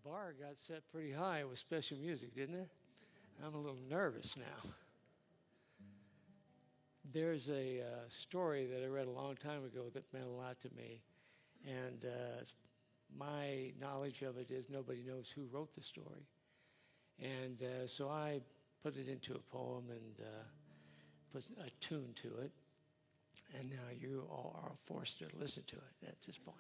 bar got set pretty high with special music, didn't it? I'm a little nervous now. There's a story that I read a long time ago that meant a lot to me. And my knowledge of it is nobody knows who wrote the story. And so I put it into a poem and put a tune to it. And now you all are forced to listen to it at this point.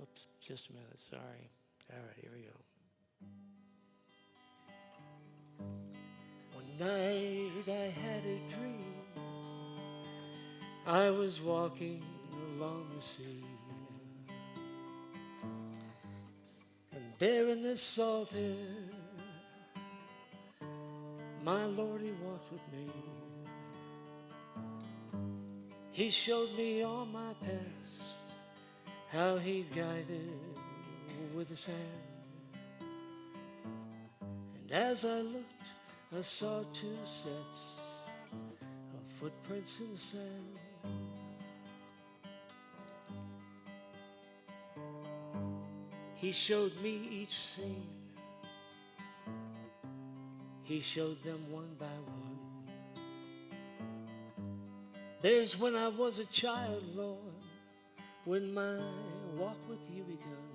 Oops, just a minute, sorry. All right, here we go. One night I had a dream. I was walking along the sea. And there in the salt air, my Lord, he walked with me. He showed me all my past, how he'd guided with his hand. And as I looked, I saw two sets of footprints in the sand. He showed me each scene. He showed them one by one. There's when I was a child, Lord, when my walk with you begun.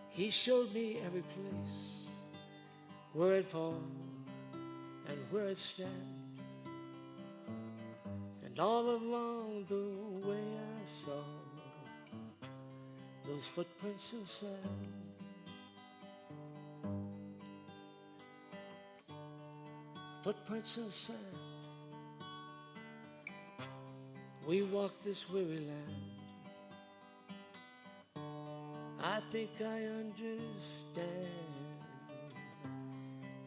He showed me every place where I'd fall and where I'd stand. And all along the way I saw those footprints in sand. Footprints in sand. We walk this weary land. I think I understand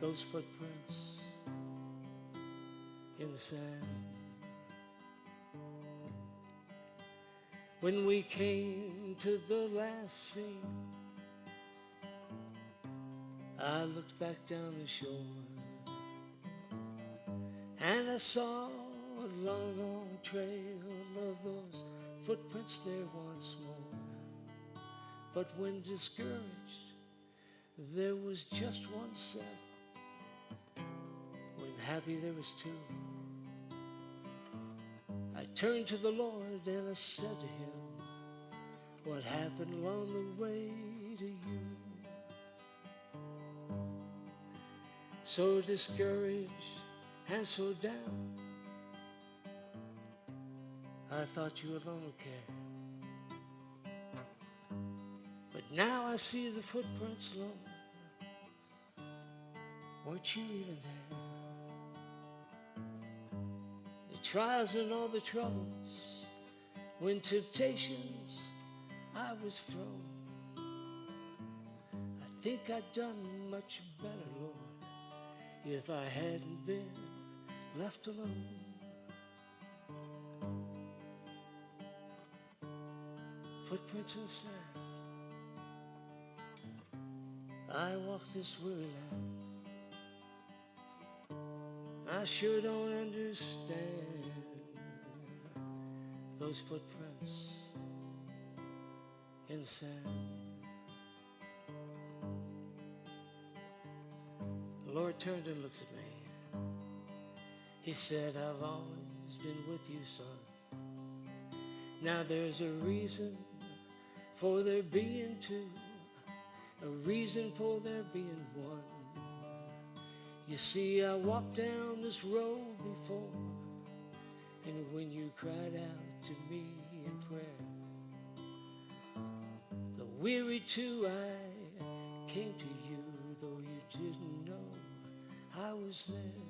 those footprints in the sand. When we came to the last scene, I looked back down the shore and I saw a long, long trail of those footprints there once more. But when discouraged, there was just one set. When happy, there was two. I turned to the Lord and I said to him, what happened along the way to you? So discouraged and so down, I thought you alone would care. But now I see the footprints, Lord. Weren't you even there? The trials and all the troubles, when temptations I was thrown, I think I'd done much better, Lord, if I hadn't been left alone. Footprints in sand. I walk this weary land. I sure don't understand those footprints in the sand. The Lord turned and looked at me. He said, I've always been with you, son. Now there's a reason for there being two, a reason for there being one. You see, I walked down this road before, and when you cried out to me in prayer, the weary too, I came to you, though you didn't know I was there.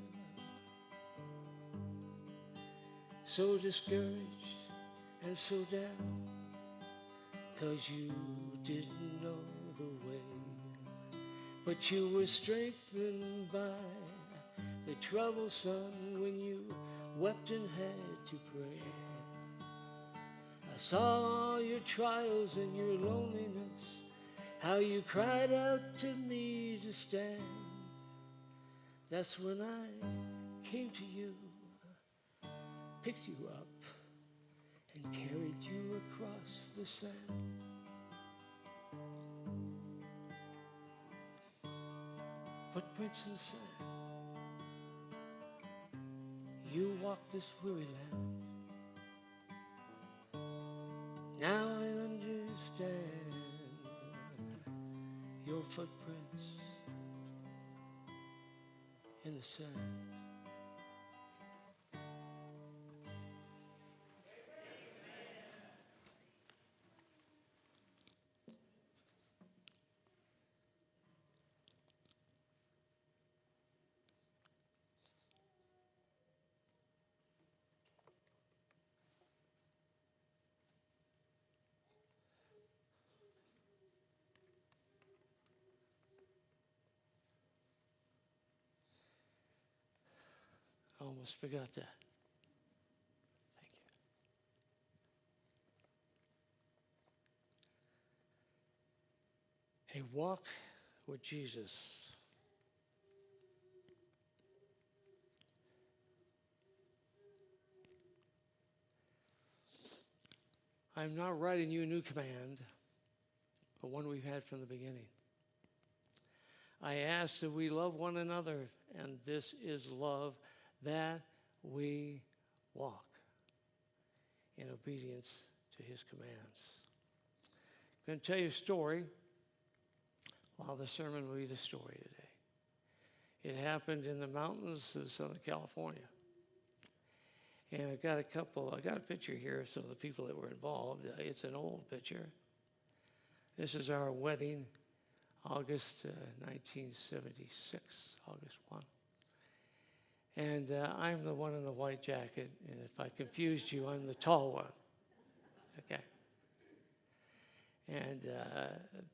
So discouraged and so down, 'cause you didn't know the way. But you were strengthened by the troubled sun when you wept and had to pray. I saw all your trials and your loneliness, how you cried out to me to stand. That's when I came to you, picked you up, and carried you across the sand. Footprints in the sand. You walk this weary land. Now I understand your footprints in the sand. I almost forgot that. Thank you. A walk with Jesus. I'm not writing you a new command, but one we've had from the beginning. I ask that we love one another, and this is love, that we walk in obedience to his commands. I'm going to tell you a story. Well, the sermon will be the story today. It happened in the mountains of Southern California. And I got a picture here of some of the people that were involved. It's an old picture. This is our wedding, August 1976, August 1. And I'm the one in the white jacket, and if I confused you, I'm the tall one. Okay. And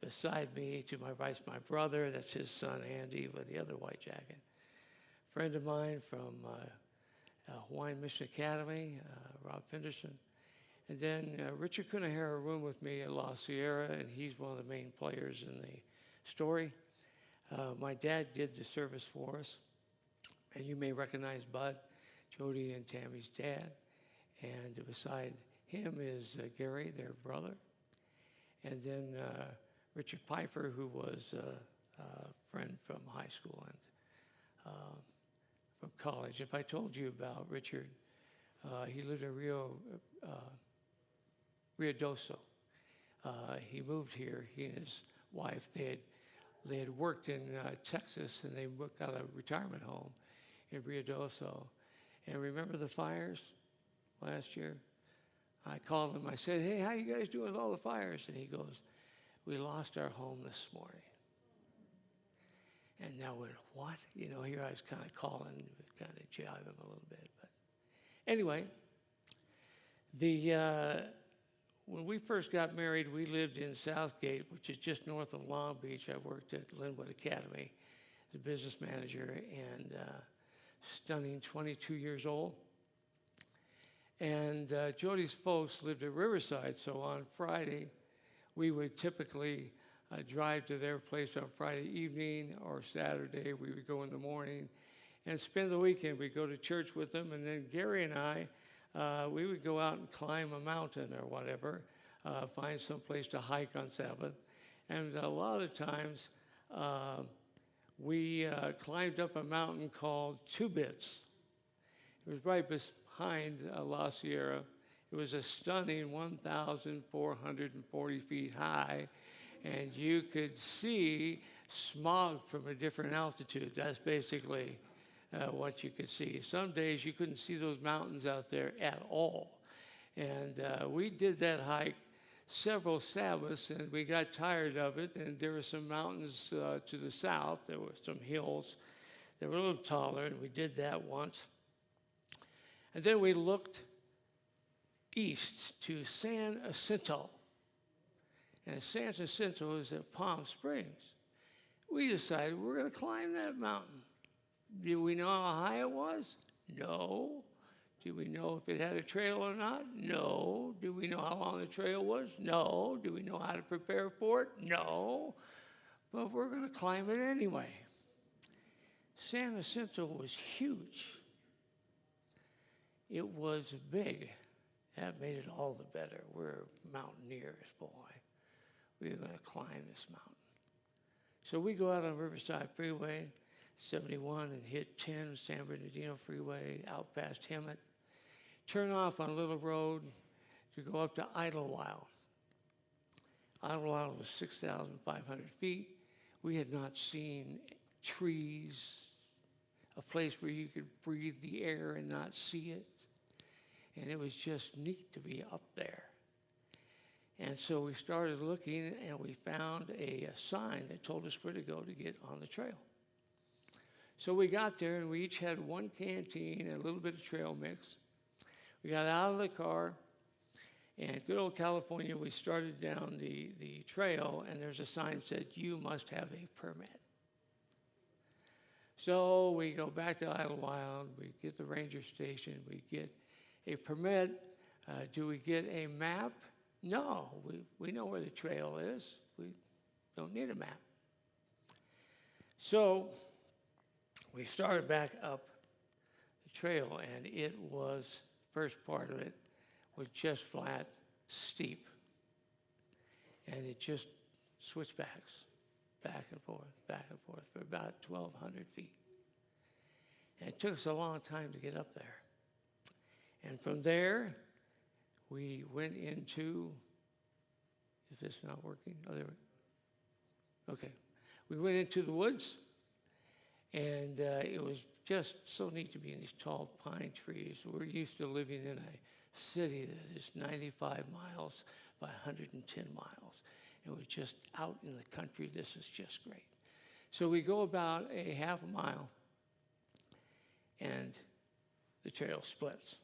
beside me, to my right's my brother. That's his son, Andy, with the other white jacket. A friend of mine from Hawaiian Mission Academy, Rob Fenderson. And then Richard Cunningham room with me at La Sierra, and he's one of the main players in the story. My dad did the service for us. And you may recognize Bud, Jody and Tammy's dad. And beside him is Gary, their brother. And then Richard Pfeiffer, who was a friend from high school and from college. If I told you about Richard, he lived in Rio Doso. He moved here, he and his wife. They had worked in Texas, and they got a retirement home in Rio Doso. And remember the fires last year? I called him. I said, hey, how you guys doing with all the fires? And he goes, we lost our home this morning. And now went, what? You know, here I was kind of calling, kind of jive him a little bit. But anyway, when we first got married, we lived in Southgate, which is just north of Long Beach. I worked at Linwood Academy as a business manager, and stunning 22 years old. And Jody's folks lived at Riverside, so on Friday, we would typically drive to their place on Friday evening, or Saturday we would go in the morning and spend the weekend. We'd go to church with them, and then Gary and I, we would go out and climb a mountain or whatever, find some place to hike on Sabbath. And a lot of times, we climbed up a mountain called Two Bits. It was right behind La Sierra. It was a stunning 1,440 feet high, and you could see smog from a different altitude. That's basically what you could see. Some days you couldn't see those mountains out there at all. And we did that hike several Sabbaths, and we got tired of it, and there were some mountains to the south. There were some hills that were a little taller, and we did that once. And then we looked east to San Jacinto. And San Jacinto is at Palm Springs. We decided we're going to climb that mountain. Did we know how high it was? No. Did we know if it had a trail or not? No. Did we know how long the trail was? No. Did we know how to prepare for it? No. But we're going to climb it anyway. San Jacinto was huge. It was big. That made it all the better. We're mountaineers, boy. We were going to climb this mountain. So we go out on Riverside Freeway, 71, and hit 10, San Bernardino Freeway, out past Hemet. Turn off on a little road to go up to Idlewild. Idlewild was 6,500 feet. We had not seen trees, a place where you could breathe the air and not see it. And it was just neat to be up there. And so we started looking, and we found a sign that told us where to go to get on the trail. So we got there, and we each had one canteen and a little bit of trail mix. We got out of the car, and good old California, we started down the trail, and there's a sign that said, "You must have a permit." So we go back to Idlewild, we get the ranger station, we get a permit. Do we get a map? No, we know where the trail is. We don't need a map. So we started back up the trail, and it was, first part of it was just flat, steep. And it just switched back and forth for about 1,200 feet. And it took us a long time to get up there. And from there, we went into, is this not working? Oh, there we, okay. We went into the woods, and it was just so neat to be in these tall pine trees. We're used to living in a city that is 95 miles by 110 miles. And we're just out in the country. This is just great. So we go about a half a mile, and the trail splits.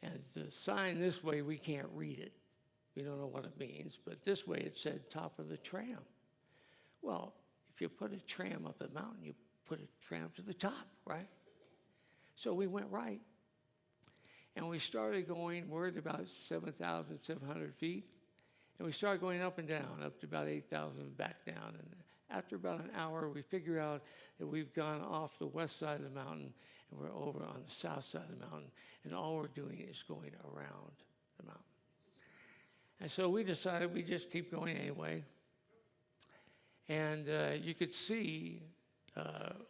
And the sign this way, we can't read it. We don't know what it means, but this way it said top of the tram. Well, if you put a tram up a mountain, you put a tram to the top, right? So we went right. And we started going, we're at about 7,700 feet. And we started going up and down, up to about 8,000, back down. And after about an hour, we figure out that we've gone off the west side of the mountain, and we're over on the south side of the mountain, and all we're doing is going around the mountain. And so we decided we'd just keep going anyway. And you could see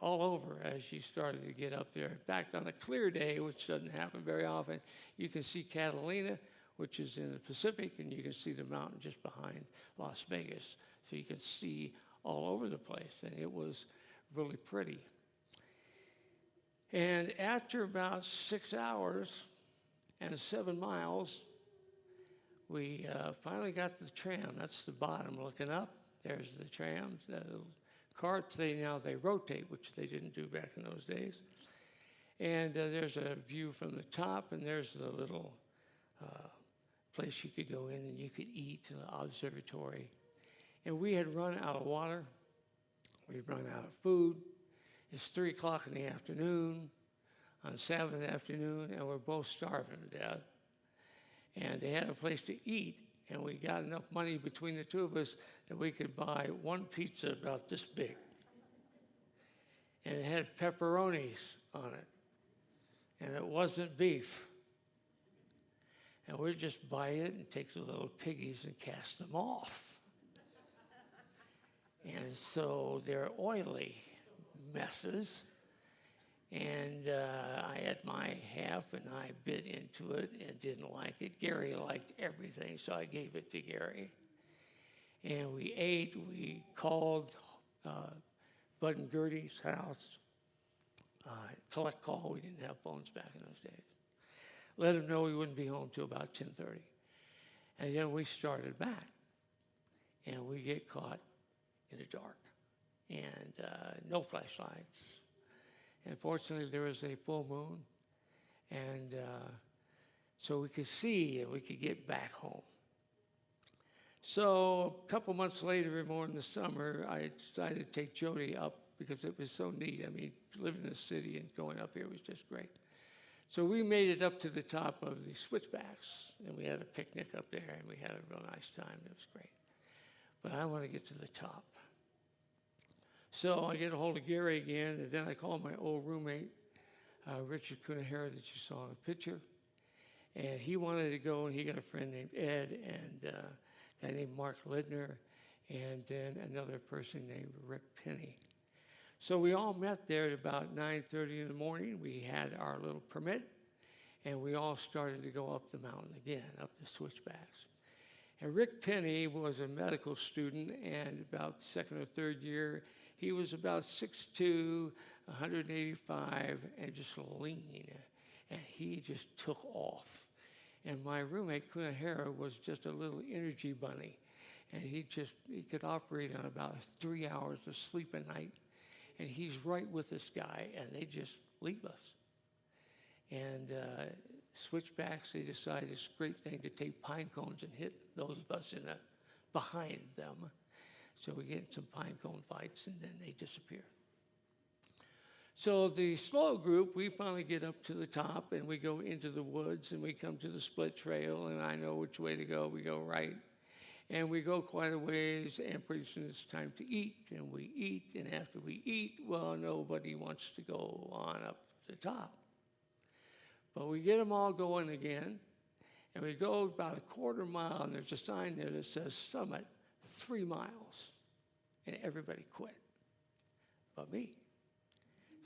all over as you started to get up there. In fact, on a clear day, which doesn't happen very often, you can see Catalina, which is in the Pacific, and you can see the mountain just behind Las Vegas. So you can see all over the place, and it was really pretty. And after about 6 hours and 7 miles, we finally got to the tram. That's the bottom looking up. There's the trams. The carts, they rotate, which they didn't do back in those days. And there's a view from the top, and there's the little place you could go in and you could eat, an observatory. And we had run out of water. We'd run out of food. It's 3 o'clock in the afternoon on Sabbath afternoon, and we're both starving to death. And they had a place to eat, and we got enough money between the two of us that we could buy one pizza about this big. And it had pepperonis on it, and it wasn't beef. And we'd just buy it and take the little piggies and cast them off. And so they're oily messes. And I had my half, and I bit into it and didn't like it. Gary liked everything, so I gave it to Gary. And we ate. We called Bud and Gertie's house, collect call. We didn't have phones back in those days. Let him know we wouldn't be home till about 10:30. And then we started back. And we get caught in the dark. And no flashlights. And fortunately, there was a full moon. And so we could see and we could get back home. So a couple months later, more in the summer, I decided to take Jody up because it was so neat. I mean, living in the city and going up here was just great. So we made it up to the top of the switchbacks, and we had a picnic up there, and we had a real nice time. It was great. But I want to get to the top. So I get a hold of Gary again, and then I call my old roommate, Richard Kunahara, that you saw in the picture. And he wanted to go, and he got a friend named Ed and a guy named Mark Lidner, and then another person named Rick Penny. So we all met there at about 9:30 in the morning. We had our little permit, and we all started to go up the mountain again, up the switchbacks. And Rick Penny was a medical student, and about second or third year, he was about 6'2", 185, and just lean. And he just took off. And my roommate, Kunahara, was just a little energy bunny. And he could operate on about 3 hours of sleep a night. And he's right with this guy, and they just leave us. And switchbacks, they decided it's a great thing to take pine cones and hit those of us behind them. So we get in some pine cone fights, and then they disappear. So the slow group, we finally get up to the top, and we go into the woods, and we come to the split trail, and I know which way to go. We go right. And we go quite a ways, and pretty soon it's time to eat, and we eat, and after we eat, well, nobody wants to go on up to the top. But we get them all going again, and we go about a quarter mile, and there's a sign there that says Summit, 3 miles, and everybody quit, but me.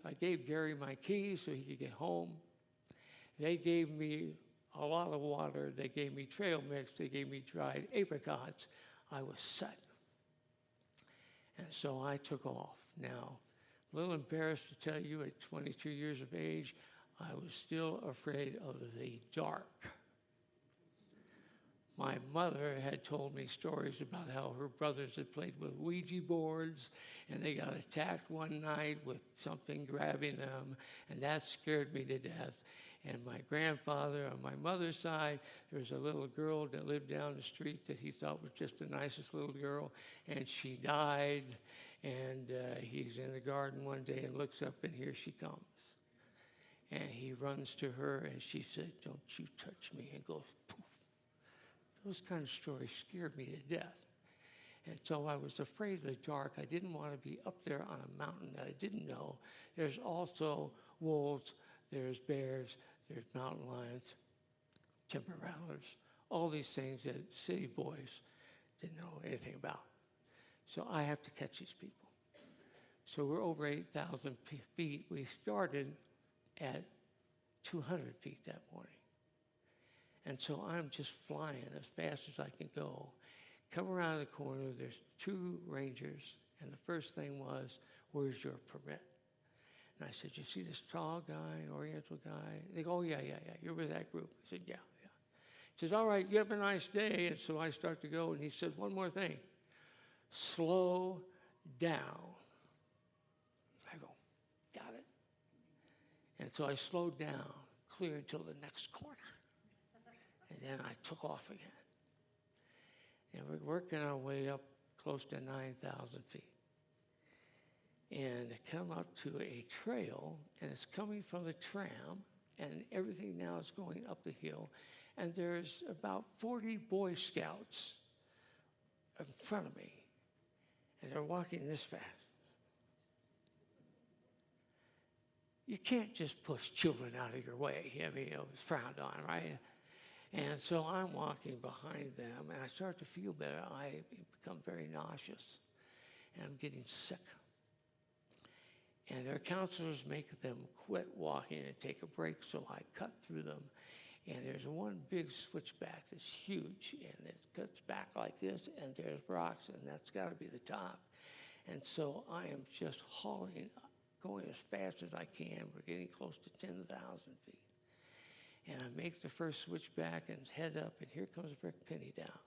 So I gave Gary my keys so he could get home. They gave me a lot of water. They gave me trail mix. They gave me dried apricots. I was set. And so I took off. Now, a little embarrassed to tell you, at 22 years of age, I was still afraid of the dark. My mother had told me stories about how her brothers had played with Ouija boards, and they got attacked one night with something grabbing them, and that scared me to death. And my grandfather, on my mother's side, there was a little girl that lived down the street that he thought was just the nicest little girl, and she died. And he's in the garden one day and looks up, and here she comes. And he runs to her, and she said, "Don't you touch me," and goes poof. Those kind of stories scared me to death. And so I was afraid of the dark. I didn't want to be up there on a mountain that I didn't know. There's also wolves, there's bears, there's mountain lions, timber rattlers, all these things that city boys didn't know anything about. So I have to catch these people. So we're over 8,000 feet. We started at 200 feet that morning. And so I'm just flying as fast as I can go. Come around the corner, there's 2 rangers, and the first thing was, "Where's your permit?" And I said, "You see this tall guy, Oriental guy?" They go, "Oh, yeah, you're with that group." I said, yeah. He says, "All right, you have a nice day." And so I start to go, and he said, "One more thing, slow down." I go, "Got it." And so I slowed down, clear until the next corner. And then I took off again. And we're working our way up close to 9,000 feet. And I come up to a trail, and it's coming from the tram, and everything now is going up the hill. And there's about 40 Boy Scouts in front of me, and they're walking this fast. You can't just push children out of your way. I mean, it was frowned on, right? And so I'm walking behind them, and I start to feel better. I become very nauseous, and I'm getting sick. And their counselors make them quit walking and take a break, so I cut through them. And there's one big switchback that's huge, and it cuts back like this, and there's rocks, and that's got to be the top. And so I am just hauling, going as fast as I can. We're getting close to 10,000 feet. And I make the first switchback and head up, and here comes Rick Penny down.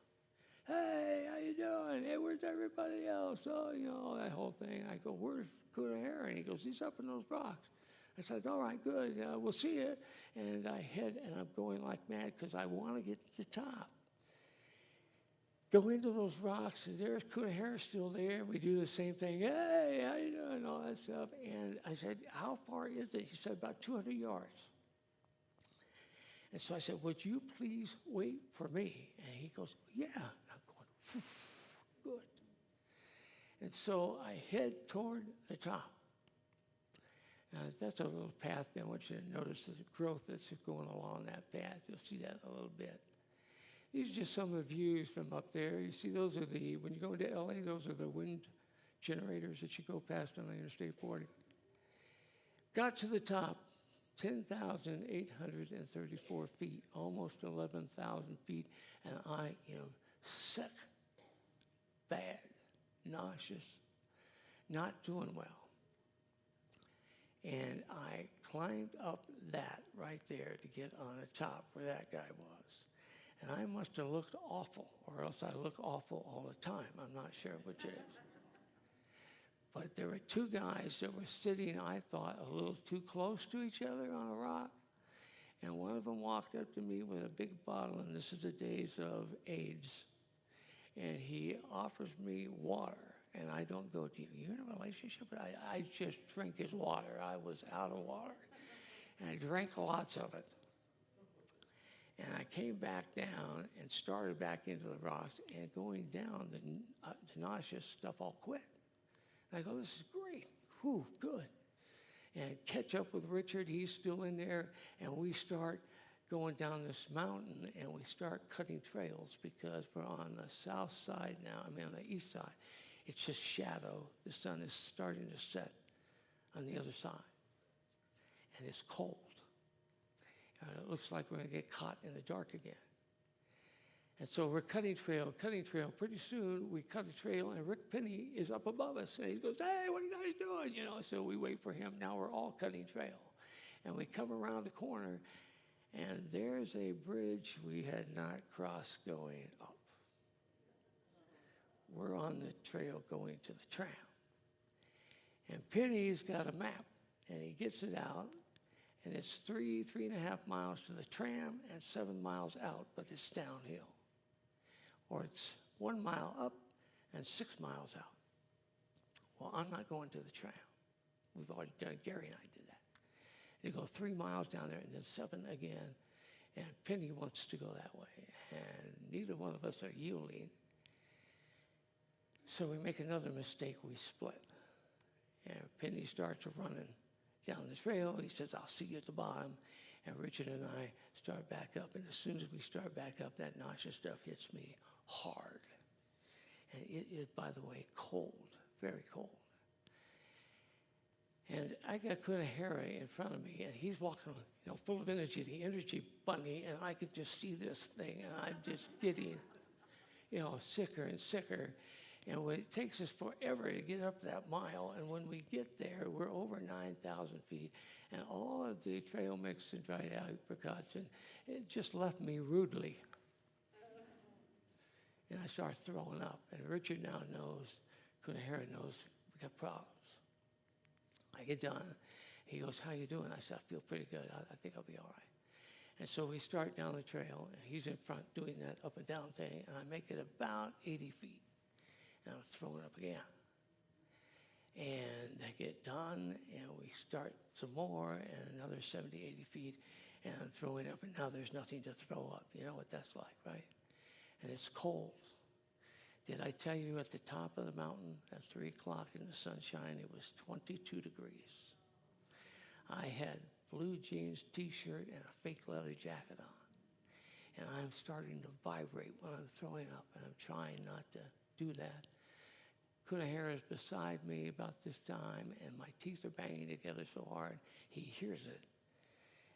"Hey, how you doing? Hey, where's everybody else?" Oh, you know, that whole thing. I go, "Where's Kunahara?" And he goes, "He's up in those rocks." I said, "All right, good. We'll see you." And I head, and I'm going like mad because I want to get to the top. Go into those rocks, and there's Kunahara still there. We do the same thing. "Hey, how you doing?" All that stuff. And I said, "How far is it?" He said, "About 200 yards. And so I said, "Would you please wait for me?" And he goes, "Yeah." And I'm going, "Good." And so I head toward the top. That's a little path there. I want you to notice the growth that's going along that path. You'll see that in a little bit. These are just some of the views from up there. You see, those are when you go into LA, those are the wind generators that you go past on Interstate 40. Got to the top, 10,834 feet, almost 11,000 feet, and I, sick, bad, nauseous, not doing well. And I climbed up that right there to get on the top where that guy was. And I must have looked awful, or else I look awful all the time. I'm not sure which it is. But there were two guys that were sitting, I thought, a little too close to each other on a rock. And one of them walked up to me with a big bottle, and this is the days of AIDS. And he offers me water. And I don't go, you're in a relationship? But I just drink his water. I was out of water. And I drank lots of it. And I came back down and started back into the rocks. And going down, the nauseous stuff all quit. And I go, this is great. Whew, good. And catch up with Richard. He's still in there. And we start going down this mountain. And we start cutting trails because we're on the south side now. On the east side. It's just shadow. The sun is starting to set on the other side. And it's cold. It looks like we're going to get caught in the dark again. And so we're cutting trail. Pretty soon we cut a trail, and Rick Penny is up above us. And he goes, hey, what are you guys doing? So we wait for him. Now we're all cutting trail. And we come around the corner, and there's a bridge we had not crossed going up. We're on the trail going to the tram. And Penny's got a map, and he gets it out, and it's 3.5 miles to the tram and 7 miles out, but it's downhill. Or it's 1 mile up and 6 miles out. Well, I'm not going to the tram. We've already done it. Gary and I did that. You go 3 miles down there and then 7 again, and Penny wants to go that way, and neither one of us are yielding. So we make another mistake, we split. And Penny starts running down the trail. He says, I'll see you at the bottom. And Richard and I start back up. And as soon as we start back up, that nauseous stuff hits me hard. And it is, by the way, cold, very cold. And I got Kunihara in front of me, and he's walking, full of energy, the energy bunny, and I could just see this thing, and I'm just getting, sicker and sicker. And it takes us forever to get up that mile. And when we get there, we're over 9,000 feet. And all of the trail mix and dried apricots, and it just left me rudely. And I start throwing up. And Richard now knows, Kunihara knows, we got problems. I get done. He goes, how you doing? I said, I feel pretty good. I think I'll be all right. And so we start down the trail. And he's in front doing that up and down thing. And I make it about 80 feet. And I'm throwing up again. And I get done, and we start some more, and another 70, 80 feet, and I'm throwing up, and now there's nothing to throw up. You know what that's like, right? And it's cold. Did I tell you at the top of the mountain at 3 o'clock in the sunshine, it was 22 degrees. I had blue jeans, T-shirt, and a fake leather jacket on. And I'm starting to vibrate when I'm throwing up, and I'm trying not to do that. Kunihara is beside me about this time, and my teeth are banging together so hard, he hears it.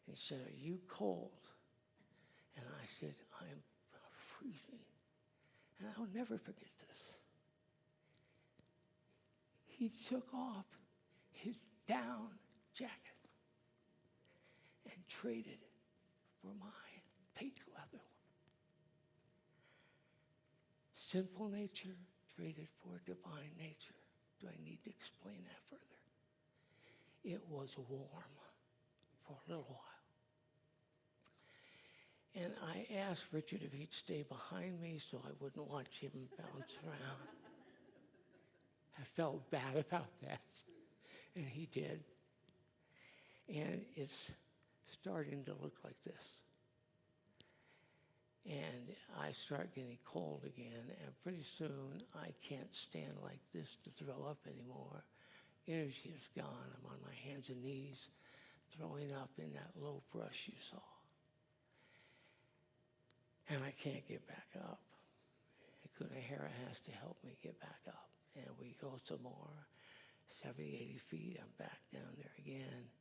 And he said, are you cold? And I said, I'm freezing. And I'll never forget this. He took off his down jacket and traded for my fake leather one. Sinful nature traded for divine nature. Do I need to explain that further? It was warm for a little while. And I asked Richard if he'd stay behind me so I wouldn't watch him bounce around. I felt bad about that, and he did. And it's starting to look like this. And I start getting cold again, and pretty soon I can't stand like this to throw up anymore. Energy is gone. I'm on my hands and knees, throwing up in that low brush you saw. And I can't get back up. Kunahara has to help me get back up. And we go some more, 70, 80 feet. I'm back down there again.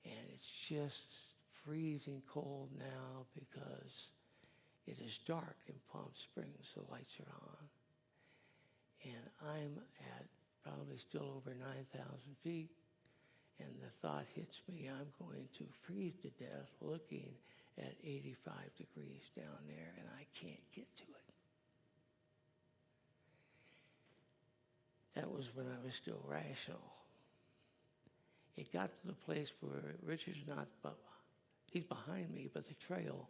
And it's just freezing cold now because it is dark in Palm Springs. The lights are on. And I'm at probably still over 9,000 feet. And the thought hits me, I'm going to freeze to death looking at 85 degrees down there, and I can't get to it. That was when I was still rational. It got to the place where Richard's not, he's behind me, but the trail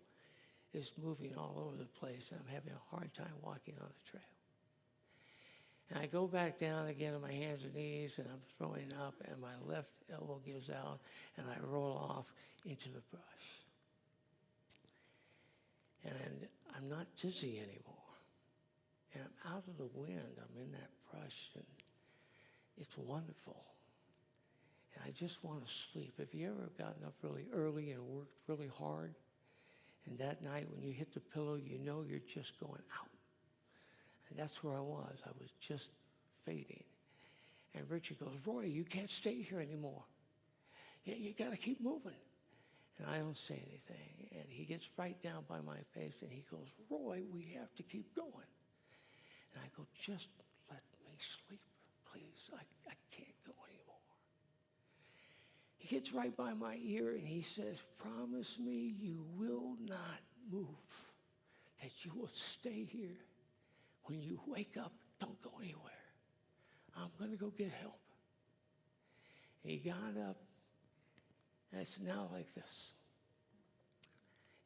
is moving all over the place, and I'm having a hard time walking on the trail. And I go back down again on my hands and knees, and I'm throwing up, and my left elbow gives out, and I roll off into the brush. And I'm not dizzy anymore. And I'm out of the wind. I'm in that brush, and it's wonderful. And I just want to sleep. Have you ever gotten up really early and worked really hard? And that night when you hit the pillow, you know you're just going out. And that's where I was. I was just fading. And Richard goes, Roy, you can't stay here anymore. You got to keep moving. And I don't say anything. And he gets right down by my face, and he goes, Roy, we have to keep going. And I go, just let me sleep, please. I can't go anymore. He gets right by my ear, and he says, promise me you will not move, that you will stay here. When you wake up, don't go anywhere. I'm going to go get help. And he got up, and I said, now like this.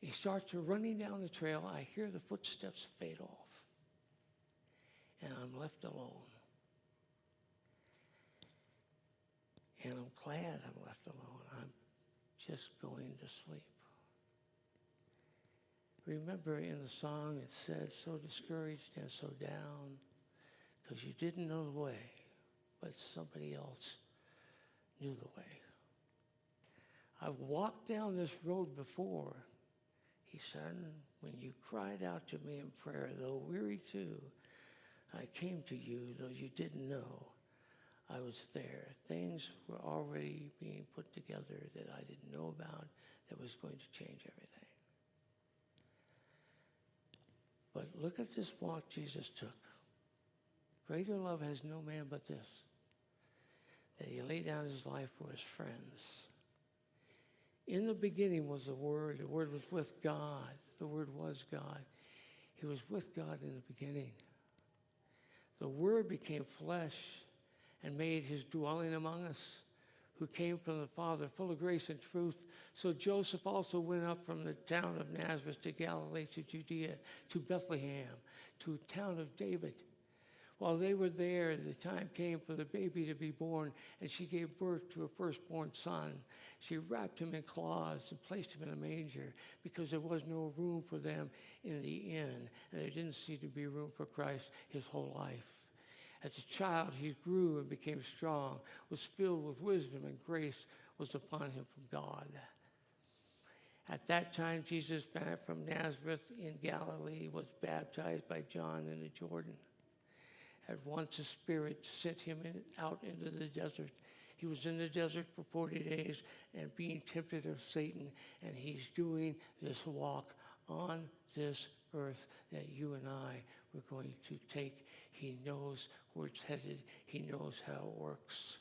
He starts running down the trail. I hear the footsteps fade off, and I'm left alone. And I'm glad I'm left alone. I'm just going to sleep. Remember in the song it said, so discouraged and so down, because you didn't know the way, but somebody else knew the way. I've walked down this road before. He said, when you cried out to me in prayer, though weary too, I came to you, though you didn't know I was there. Things were already being put together that I didn't know about that was going to change everything. But look at this walk Jesus took. Greater love has no man but this, that he laid down his life for his friends. In the beginning was the Word. The Word was with God. The Word was God. He was with God in the beginning. The Word became flesh and made his dwelling among us, who came from the Father, full of grace and truth. So Joseph also went up from the town of Nazareth to Galilee, to Judea, to Bethlehem, to the town of David. While they were there, the time came for the baby to be born, and she gave birth to a firstborn son. She wrapped him in cloths and placed him in a manger, because there was no room for them in the inn, and there didn't seem to be room for Christ his whole life. As a child, he grew and became strong, was filled with wisdom, and grace was upon him from God. At that time, Jesus, from Nazareth in Galilee, was baptized by John in the Jordan. At once the Spirit sent him out into the desert. He was in the desert for 40 days and being tempted of Satan, and he's doing this walk on this earth that you and I were going to take. He knows where it's headed. He knows how it works.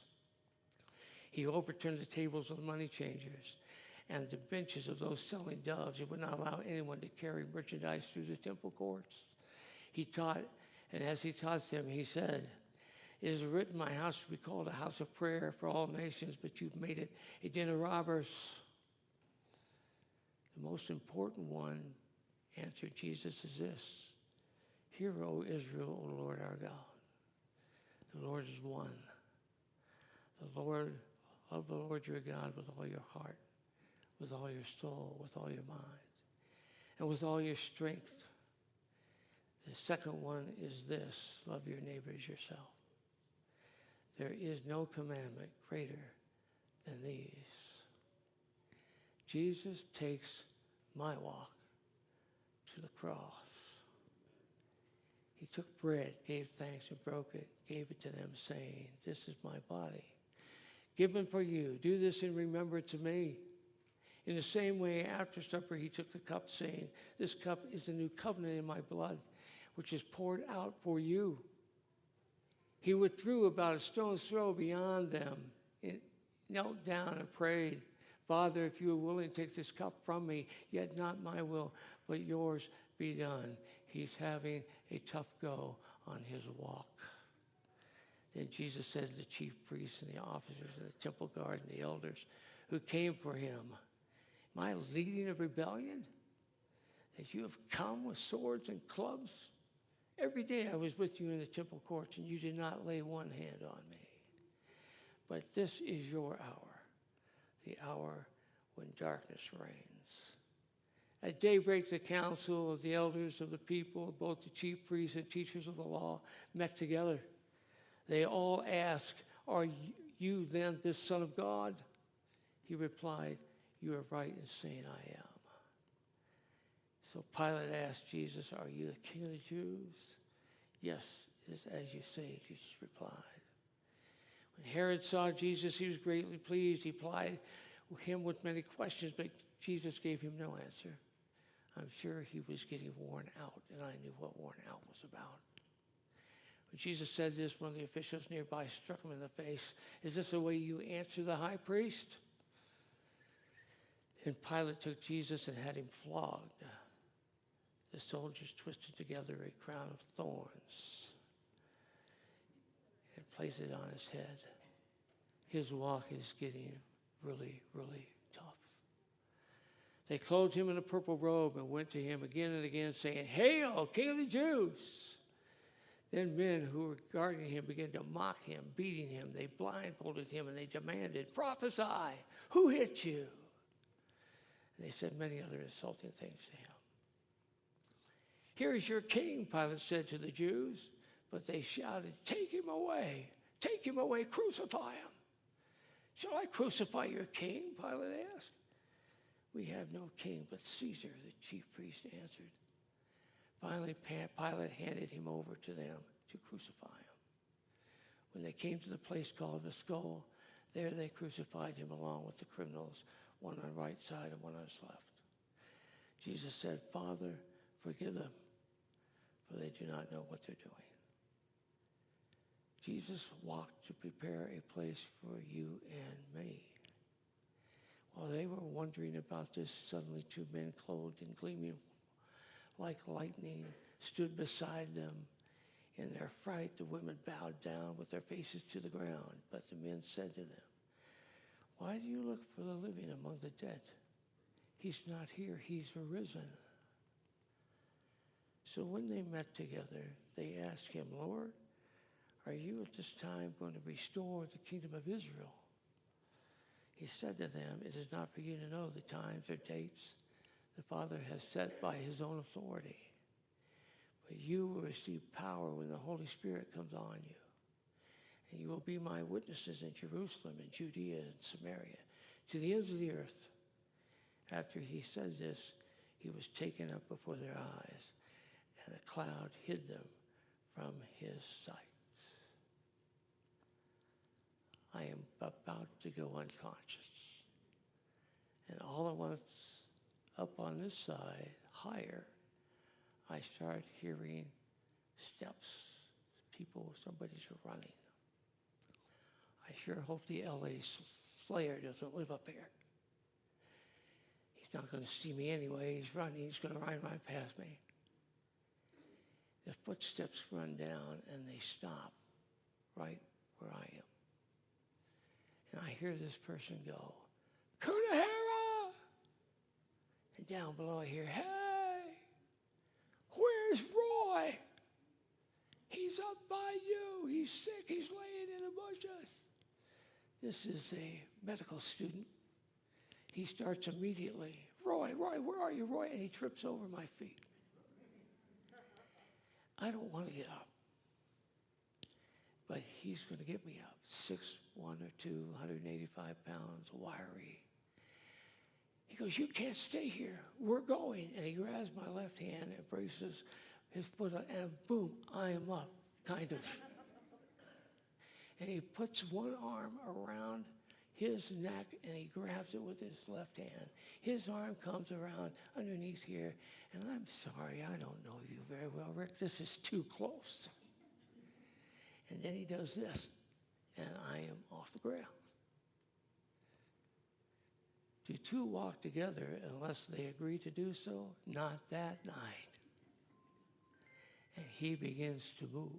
He overturned the tables of the money changers and the benches of those selling doves. He would not allow anyone to carry merchandise through the temple courts. He taught, and as he taught them, he said, it is written, my house should be called a house of prayer for all nations, but you've made it a den of robbers. The most important one, answered Jesus, is this. Hear, O Israel, O Lord our God. The Lord is one. Love the Lord your God with all your heart, with all your soul, with all your mind. and with all your strength. The second one is this: love your neighbor as yourself. There is no commandment greater than these. Jesus takes my walk to the cross. He took bread, gave thanks, and broke it, gave it to them, saying, "This is my body, given for you. Do this in remembrance of me." In the same way, after supper, he took the cup, saying, "This cup is the new covenant in my blood, which is poured out for you." He withdrew about a stone's throw beyond them, and knelt down and prayed, "Father, if you are willing, take this cup from me, yet not my will, but yours be done." He's having a tough go on his walk. Then Jesus said to the chief priests and the officers of the temple guard and the elders who came for him, "Am I leading a rebellion, that you have come with swords and clubs? Every day I was with you in the temple courts, and you did not lay one hand on me. But this is your hour, the hour when darkness reigns." At daybreak, the council of the elders of the people, both the chief priests and teachers of the law, met together. They all asked, "Are you then the Son of God?" He replied, "You are right in saying I am." So Pilate asked Jesus, "Are you the King of the Jews?" "Yes, it is as you say," Jesus replied. When Herod saw Jesus, he was greatly pleased. He plied him with many questions, but Jesus gave him no answer. I'm sure he was getting worn out, and I knew what worn out was about. When Jesus said this, one of the officials nearby struck him in the face. "Is this the way you answer the high priest?" And Pilate took Jesus and had him flogged. The soldiers twisted together a crown of thorns and placed it on his head. His walk is getting really, really tough. They clothed him in a purple robe and went to him again and again, saying, "Hail, King of the Jews!" Then men who were guarding him began to mock him, beating him. They blindfolded him and they demanded, "Prophesy, who hit you?" And they said many other insulting things to him. "Here is your king," Pilate said to the Jews. But they shouted, take him away, crucify him." "Shall I crucify your king?" Pilate asked. "We have no king but Caesar," the chief priest answered. Finally, Pilate handed him over to them to crucify him. When they came to the place called the Skull, there they crucified him along with the criminals, one on the right side and one on his left. Jesus said, "Father, forgive them, for they do not know what they're doing." Jesus walked to prepare a place for you and me. While they were wondering about this, suddenly two men clothed in gleaming like lightning stood beside them. In their fright, the women bowed down with their faces to the ground. But the men said to them, "Why do you look for the living among the dead? He's not here, he's arisen." So when they met together, they asked him, "Lord, are you at this time going to restore the kingdom of Israel?" He said to them, "It is not for you to know the times or dates the Father has set by his own authority. But you will receive power when the Holy Spirit comes on you. And you will be my witnesses in Jerusalem and Judea and Samaria, to the ends of the earth." After he said this, he was taken up before their eyes, and a cloud hid them from his sight. I am about to go unconscious. And all at once, up on this side, higher, I start hearing steps. Somebody's running. I sure hope the LA Slayer doesn't live up here. He's not going to see me anyway. He's running. He's going to run right past me. The footsteps run down and they stop right where I am. And I hear this person go, "Kunahara!" And down below I hear, "Hey, where's Roy? He's up by you. He's sick. He's laying in the bushes." This is a medical student. He starts immediately, "Roy, Roy, where are you, Roy? And he trips over my feet. I don't want to get up. But he's going to get me up. 6'1" or 2, 185 pounds, wiry. He goes, you can't stay here. We're going. And he grabs my left hand and braces his foot on, and boom, I am up, kind of. And he puts one arm around his neck and he grabs it with his left hand. His arm comes around underneath here, and I'm sorry, I don't know you very well, Rick. This is too close. And then he does this, and I am off the ground. Do two walk together unless they agree to do so? Not that night. And he begins to move.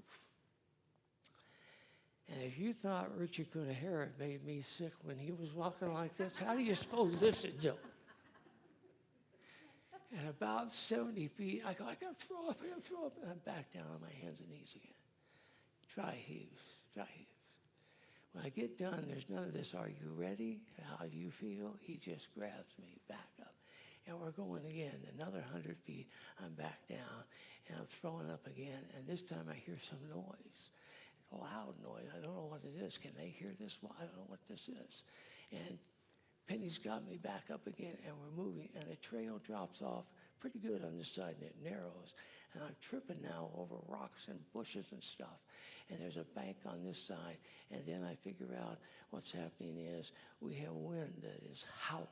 And if you thought Richard Kunihara made me sick when he was walking like this, how do you suppose this is doing? And about 70 feet, I go, I gotta throw up, and I'm back down on my hands and knees again. Dry heaves. When I get done, there's none of this, are you ready? How do you feel? He just grabs me back up. And we're going again, another 100 feet. I'm back down, and I'm throwing up again. And this time I hear some noise, a loud noise. I don't know what it is. Can they hear this? Well, I don't know what this is. And Penny's got me back up again, and we're moving. And the trail drops off pretty good on this side, and it narrows. And I'm tripping now over rocks and bushes and stuff. And there's a bank on this side. And then I figure out what's happening is we have wind that is howling.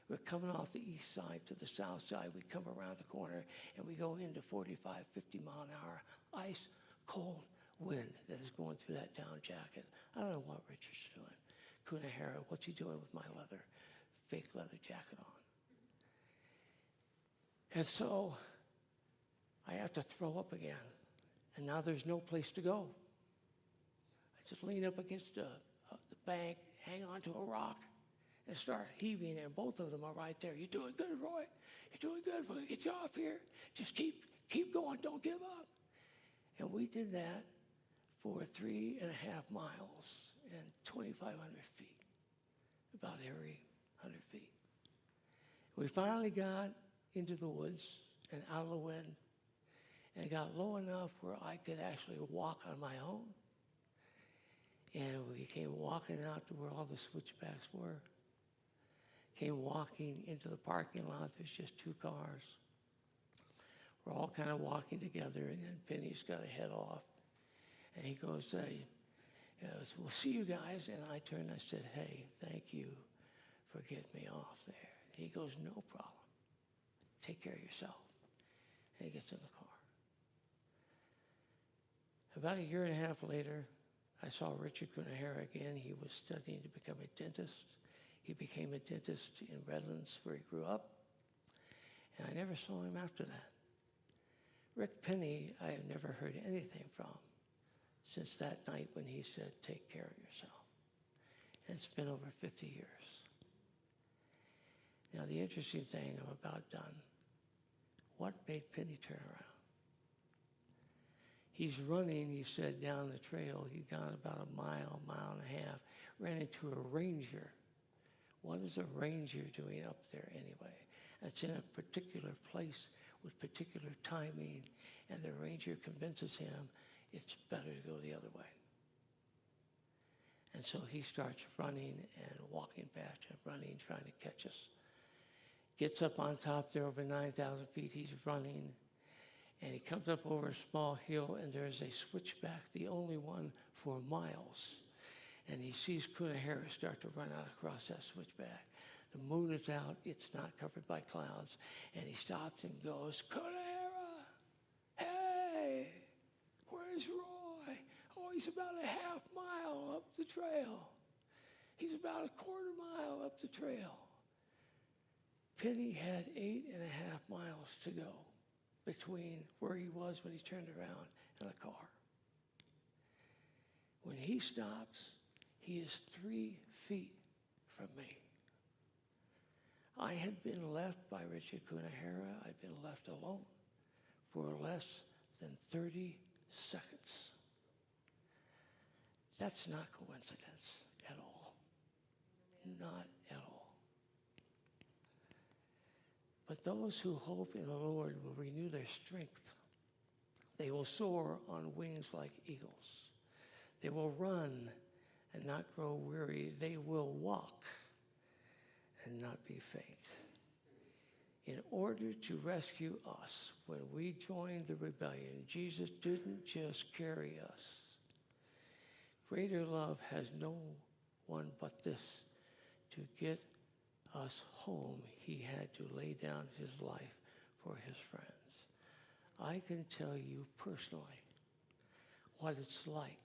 We're coming off the east side to the south side. We come around the corner, and we go into 45, 50 mile an hour ice cold wind that is going through that down jacket. I don't know what Richard's doing. Kunihara, what's he doing with my fake leather jacket on? And so I have to throw up again. And now there's no place to go. I just lean up against the bank, hang onto a rock, and start heaving, and both of them are right there. You're doing good, Roy. You're doing good. We're going to get you off here. Just keep going. Don't give up. And we did that for 3.5 miles and 2,500 feet, about every 100 feet. We finally got into the woods and out of the wind, and got low enough where I could actually walk on my own. And we came walking out to where all the switchbacks were. Came walking into the parking lot. There's just 2 cars. We're all kind of walking together, and then Penny's got to head off. And he goes, we'll see you guys. And I turned and I said, hey, thank you for getting me off there. And he goes, no problem. Take care of yourself. And he gets in the car. About 1.5 years later, I saw Richard Kunihara again. He was studying to become a dentist. He became a dentist in Redlands, where he grew up. And I never saw him after that. Rick Penny, I have never heard anything from since that night when he said, take care of yourself. And it's been over 50 years. Now, the interesting thing, I'm about done. What made Penny turn around? He's running, he said, down the trail. He'd gone about a mile and a half, ran into a ranger. What is a ranger doing up there anyway? It's in a particular place with particular timing, and the ranger convinces him it's better to go the other way. And so he starts running and walking fast and running, trying to catch us. Gets up on top there over 9,000 feet, he's running, and he comes up over a small hill, and there's a switchback, the only one for miles. And he sees Kunihara start to run out across that switchback. The moon is out, it's not covered by clouds, and he stops and goes, Kunihara, hey, where's Roy? Oh, he's about a half mile up the trail. He's about a quarter mile up the trail. Penny had 8.5 miles to go between where he was when he turned around and the car. When he stops, he is 3 feet from me. I had been left by Richard Kunihara. I'd been left alone for less than 30 seconds. That's not coincidence at all. Not at all. But those who hope in the Lord will renew their strength. They will soar on wings like eagles. They will run and not grow weary. They will walk and not be faint. In order to rescue us when we joined the rebellion, Jesus didn't just carry us. Greater love has no one but this. To get us home, he had to lay down his life for his friends. I can tell you personally what it's like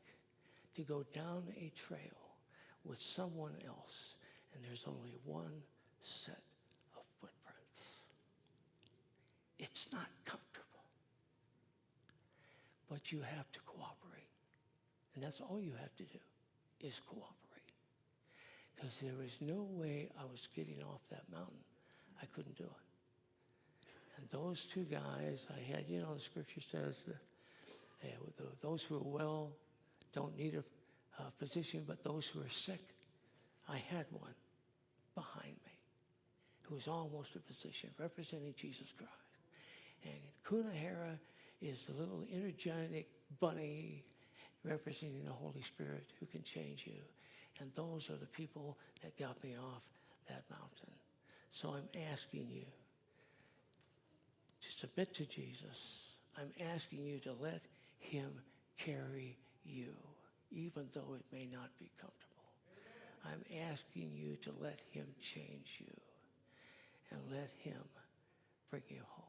to go down a trail with someone else, and there's only one set of footprints. It's not comfortable, but you have to cooperate. And that's all you have to do, is cooperate. Because there was no way I was getting off that mountain. I couldn't do it. And those two guys, I had, the scripture says that those who are well don't need a physician, but those who are sick, I had one behind me who was almost a physician representing Jesus Christ. And Kunahara is the little energetic bunny representing the Holy Spirit who can change you. And those are the people that got me off that mountain. So I'm asking you to submit to Jesus. I'm asking you to let him carry you, even though it may not be comfortable. I'm asking you to let him change you and let him bring you home.